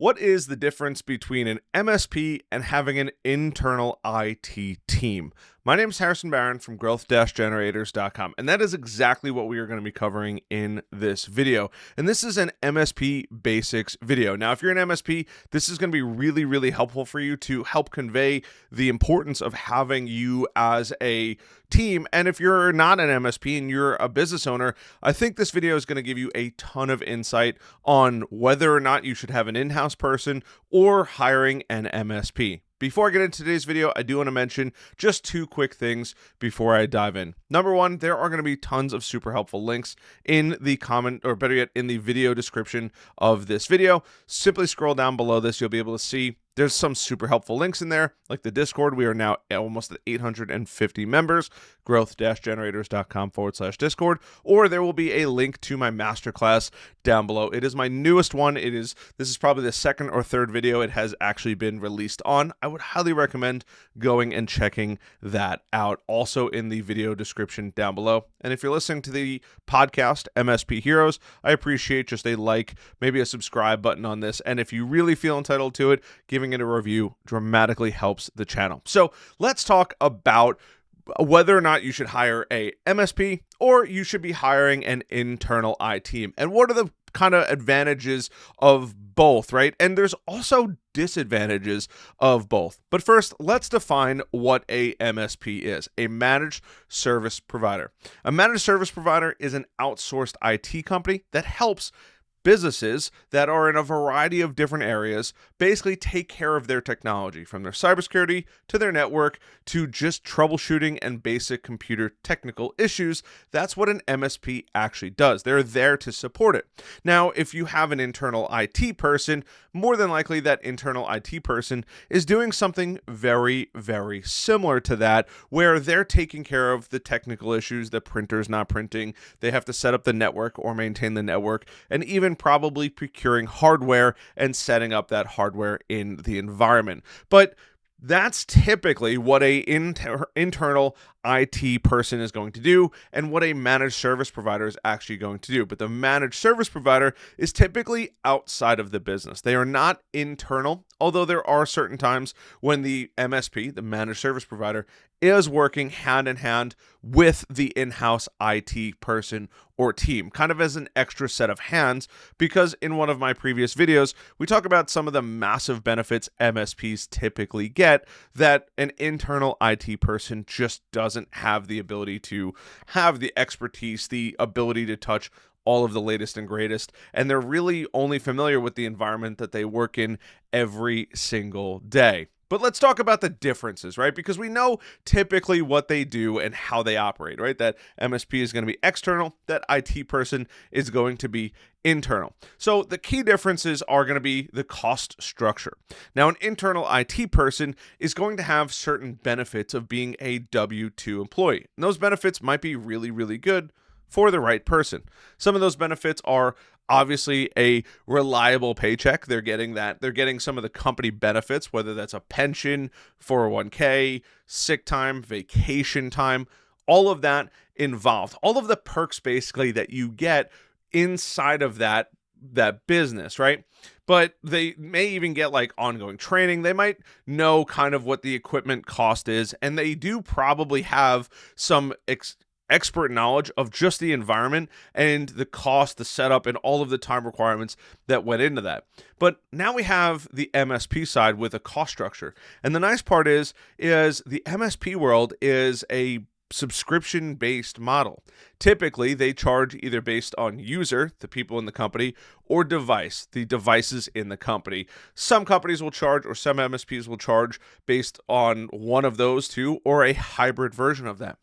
What is the difference between an MSP and having an internal IT team? My name is Harrison Barron from growth-generators.com, and that is exactly what we are going to be covering in this video. And this is an MSP basics video. Now, if you're an MSP, this is going to be really, really helpful for you to help convey the importance of having you as a team. And if you're not an MSP and you're a business owner, I think this video is going to give you a ton of insight on whether or not you should have an in-house person or hiring an MSP. Before I get into today's video, I do want to mention just two quick things before I dive in. Number one, there are going to be tons of super helpful links in the comment, or better yet, in the video description of this video. Simply scroll down below this. You'll be able to see there's some super helpful links in there, like the Discord. We are now almost at 850 members, growth-generators.com/Discord, or there will be a link to my masterclass down below. It is my newest one. This is probably the second or third video it has actually been released on. I would highly recommend going and checking that out, also in the video description down below. And if you're listening to the podcast, MSP Heroes, I appreciate just a like, maybe a subscribe button on this. And if you really feel entitled to it, giving it a review dramatically helps the channel. So let's talk about whether or not you should hire a MSP or you should be hiring an internal IT team. And what are the kind of advantages of both, right? And there's also disadvantages of both. But first, let's define what a MSP is, a managed service provider. A managed service provider is an outsourced IT company that helps businesses that are in a variety of different areas basically take care of their technology, from their cybersecurity to their network to just troubleshooting and basic computer technical issues. That's what an MSP actually does. They're there to support it. Now, if you have an internal IT person, more than likely that internal IT person is doing something very, very similar to that, where they're taking care of the technical issues. The printer's not printing. They have to set up the network or maintain the network, and even probably procuring hardware and setting up that hardware in the environment. But that's typically what a internal IT person is going to do and what a managed service provider is actually going to do. But the managed service provider is typically outside of the business. They are not internal, although there are certain times when the MSP, the managed service provider, is working hand in hand with the in-house IT person or team, kind of as an extra set of hands, because in one of my previous videos, we talk about some of the massive benefits MSPs typically get that an internal IT person just doesn't have the ability to have, the expertise, the ability to touch all of the latest and greatest, and they're really only familiar with the environment that they work in every single day. But let's talk about the differences, right? Because we know typically what they do and how they operate, right? That MSP is going to be external, that IT person is going to be internal. So the key differences are going to be the cost structure. Now, an internal IT person is going to have certain benefits of being a W-2 employee. And those benefits might be really, really good for the right person. Some of those benefits are obviously a reliable paycheck. They're getting that. They're getting some of the company benefits, whether that's a pension, 401k, sick time, vacation time, all of that involved. All of the perks basically that you get inside of that business, right? But they may even get like ongoing training. They might know kind of what the equipment cost is, and they do probably have some expert knowledge of just the environment and the cost, the setup, and all of the time requirements that went into that. But now we have the MSP side with a cost structure. And the nice part is the MSP world is a subscription-based model. Typically, they charge either based on user, the people in the company, or device, the devices in the company. Some companies will charge, or some MSPs will charge based on one of those two, or a hybrid version of that.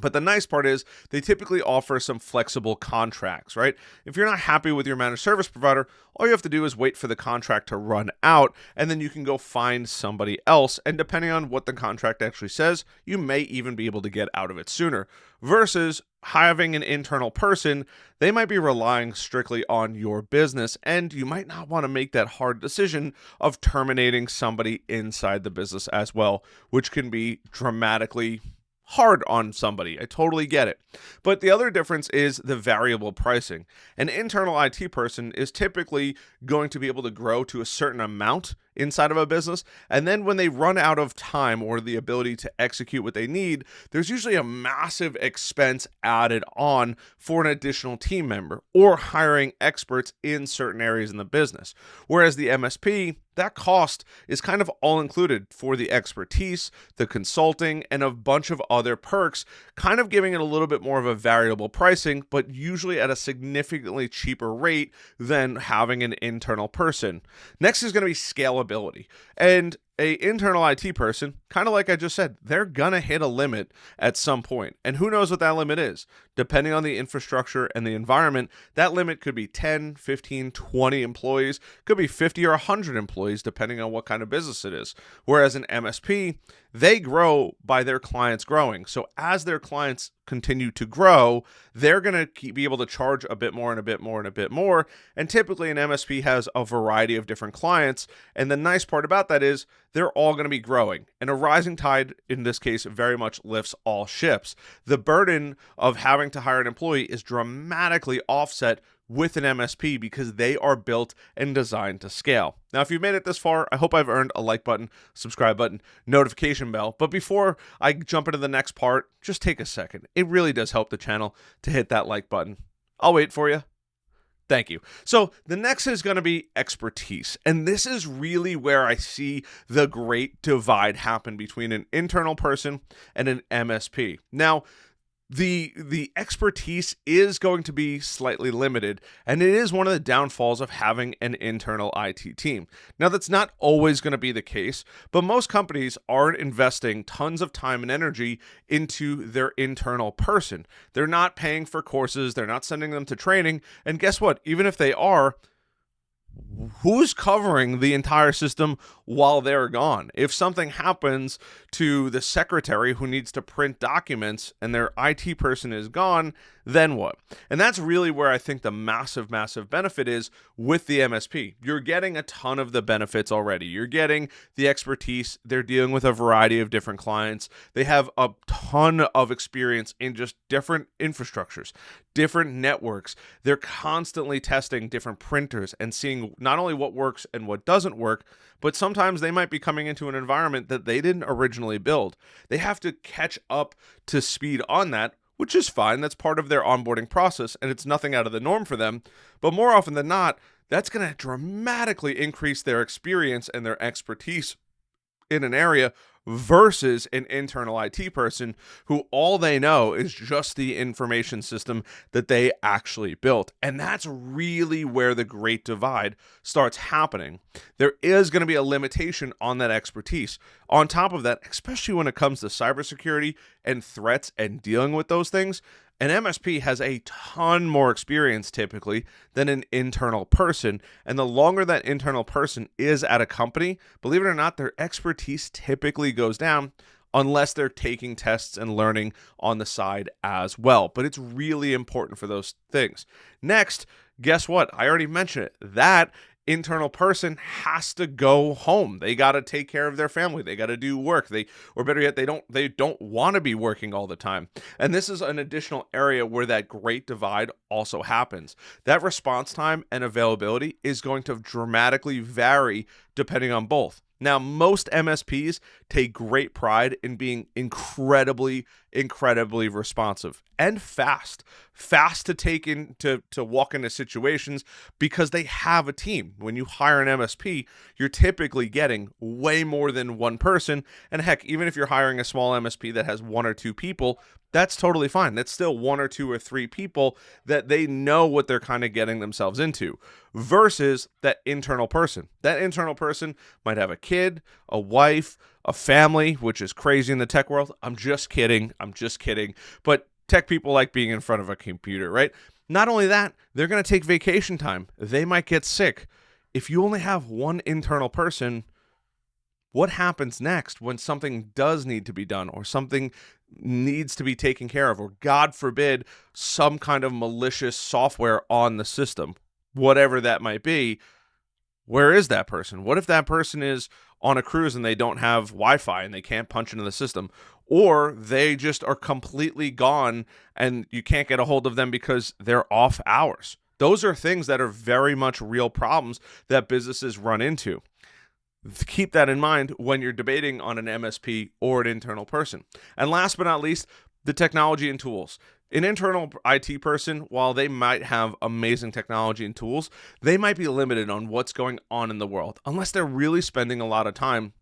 But the nice part is they typically offer some flexible contracts, right? If you're not happy with your managed service provider, all you have to do is wait for the contract to run out, and then you can go find somebody else. And depending on what the contract actually says, you may even be able to get out of it sooner. Versus having an internal person, they might be relying strictly on your business, and you might not want to make that hard decision of terminating somebody inside the business as well, which can be dramatically hard on somebody. I totally get it. But the other difference is the variable pricing. An internal IT person is typically going to be able to grow to a certain amount inside of a business. And then when they run out of time or the ability to execute what they need, there's usually a massive expense added on for an additional team member or hiring experts in certain areas in the business. Whereas the MSP, that cost is kind of all included for the expertise, the consulting, and a bunch of other perks, kind of giving it a little bit more of a variable pricing, but usually at a significantly cheaper rate than having an internal person. Next is going to be scalability. And a internal IT person, kind of like I just said, they're gonna hit a limit at some point. And who knows what that limit is? Depending on the infrastructure and the environment, that limit could be 10, 15, 20 employees, could be 50 or 100 employees, depending on what kind of business it is. Whereas an MSP, they grow by their clients growing. So as their clients continue to grow, they're going to be able to charge a bit more and a bit more and a bit more. And typically an MSP has a variety of different clients. And the nice part about that is they're all going to be growing. And a rising tide, in this case, very much lifts all ships. The burden of having to hire an employee is dramatically offset with an MSP because they are built and designed to scale. Now, if you've made it this far, I hope I've earned a like button, subscribe button, notification bell. But before I jump into the next part, just take a second. It really does help the channel to hit that like button. I'll wait for you. Thank you. So the next is going to be expertise. And this is really where I see the great divide happen between an internal person and an MSP. Now, the expertise is going to be slightly limited, and it is one of the downfalls of having an internal IT team. Now, that's not always going to be the case, but most companies aren't investing tons of time and energy into their internal person. They're not paying for courses, they're not sending them to training, and guess what? Even if they are, who's covering the entire system while they're gone? If something happens to the secretary who needs to print documents and their IT person is gone, then what? And that's really where I think the massive benefit is with the MSP. You're getting a ton of the benefits already. You're getting the expertise. They're dealing with a variety of different clients. They have a ton of experience in just different infrastructures, different networks. They're constantly testing different printers and seeing not only what works and what doesn't work, but sometimes they might be coming into an environment that they didn't originally build. They have to catch up to speed on that, which is fine. That's part of their onboarding process, and it's nothing out of the norm for them. But more often than not, that's going to dramatically increase their experience and their expertise in an area versus an internal IT person who all they know is just the information system that they actually built. And that's really where the great divide starts happening. There is going to be a limitation on that expertise. On top of that, especially when it comes to cybersecurity and threats and dealing with those things, an MSP has a ton more experience typically than an internal person. And the longer that internal person is at a company, believe it or not, their expertise typically goes down unless they're taking tests and learning on the side as well. But it's really important for those things. Next, guess what? I already mentioned it. That internal person has to go home. They got to take care of their family. They got to do work. Or better yet, they don't want to be working all the time. And this is an additional area where that great divide also happens. That response time and availability is going to dramatically vary depending on both. Now, most MSPs take great pride in being incredibly responsive and fast to take in to walk into situations because they have a team. When you hire an MSP, you're typically getting way more than one person. And heck, even if you're hiring a small MSP that has one or two people, that's totally fine. That's still one or two or three people that they know what they're kind of getting themselves into versus that internal person. That internal person might have a kid, a wife, a family, which is crazy in the tech world. I'm just kidding. But tech people like being in front of a computer, right? Not only that, they're going to take vacation time. They might get sick. If you only have one internal person, what happens next when something does need to be done or something needs to be taken care of, or God forbid, some kind of malicious software on the system, whatever that might be? Where is that person? What if that person is on a cruise and they don't have Wi-Fi and they can't punch into the system, or they just are completely gone and you can't get a hold of them because they're off hours. Those are things that are very much real problems that businesses run into. Keep that in mind when you're debating on an MSP or an internal person. And last but not least, the technology and tools. An internal IT person, while they might have amazing technology and tools, they might be limited on what's going on in the world unless they're really spending a lot of time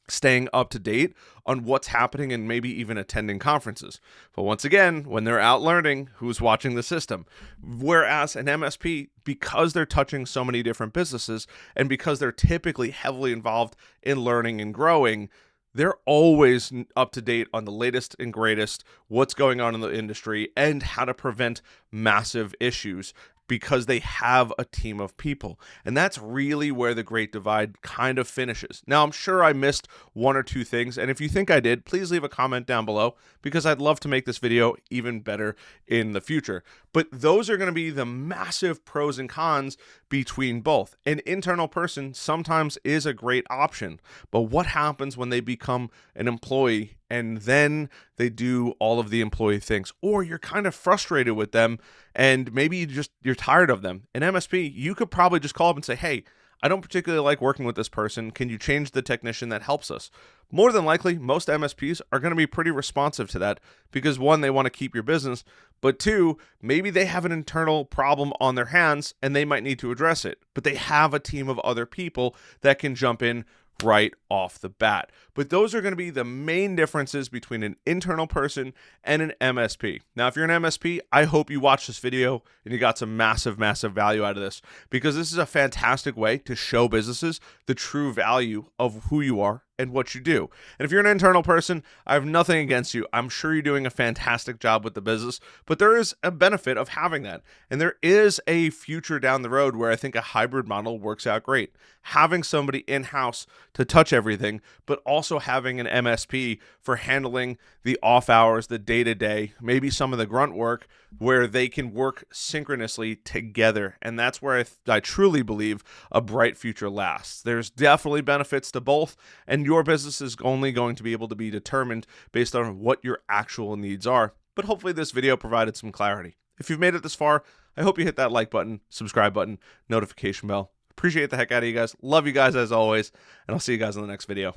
staying up to date on what's happening and maybe even attending conferences. But once again, when they're out learning, who's watching the system? Whereas an MSP, because they're touching so many different businesses and because they're typically heavily involved in learning and growing, they're always up to date on the latest and greatest, what's going on in the industry and how to prevent massive issues, because they have a team of people. And that's really where the Great Divide kind of finishes. Now, I'm sure I missed one or two things, and if you think I did, please leave a comment down below, because I'd love to make this video even better in the future. But those are going to be the massive pros and cons between both. An internal person sometimes is a great option, but what happens when they become an employee and then they do all of the employee things, or you're kind of frustrated with them and maybe you're tired of them? An MSP, you could probably just call up and say, hey, I don't particularly like working with this person. Can you change the technician that helps us? More than likely, most MSPs are going to be pretty responsive to that because, one, they want to keep your business, but two, maybe they have an internal problem on their hands and they might need to address it, but they have a team of other people that can jump in right off the bat. But those are going to be the main differences between an internal person and an MSP. Now, if you're an MSP, I hope you watched this video and you got some massive, massive value out of this, because this is a fantastic way to show businesses the true value of who you are and what you do. And if you're an internal person, I have nothing against you. I'm sure you're doing a fantastic job with the business, but there is a benefit of having that. And there is a future down the road where I think a hybrid model works out great. Having somebody in-house to touch everything, but also having an MSP for handling the off hours, the day-to-day, maybe some of the grunt work, where they can work synchronously together. And that's where I truly believe a bright future lasts. There's definitely benefits to both, and your business is only going to be able to be determined based on what your actual needs are. But hopefully this video provided some clarity. If you've made it this far, I hope you hit that like button, subscribe button, notification bell. Appreciate the heck out of you guys. Love you guys as always, and I'll see you guys in the next video.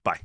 Bye.